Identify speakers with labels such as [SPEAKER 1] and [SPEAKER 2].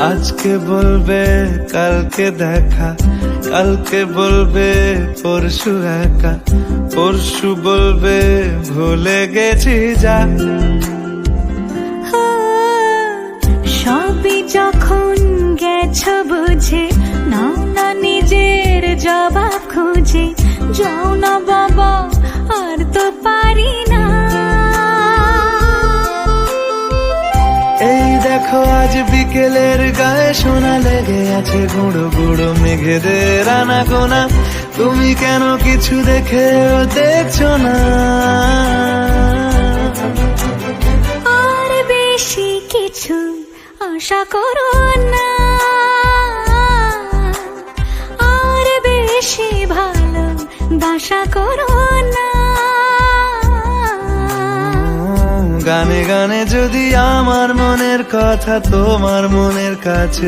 [SPEAKER 1] আজকে বলবে কালকে দেখা, কালকে বলবে পরশু একা, পরশু বলবে ভুলে গেছি যা।
[SPEAKER 2] সবই যখন গেছো বুঝে, নাও না নিজের জবাব খুঁজে, যাও না বাবা আর তো পারি না।
[SPEAKER 1] এই দেখো আজ বিকেলের গায়ে সোনা লেগে আছে, গুঁড়ো গুঁড়ো মেঘেদের আনাগোনা, তুমি কেন কিছু দেখেও দেখছো না?
[SPEAKER 2] আর বেশি কিছু আশা করো না, আর বেশি ভালো বাসা করো না।
[SPEAKER 1] গানে গানে যদি আমার মনের কথা তোমার মনের কাছে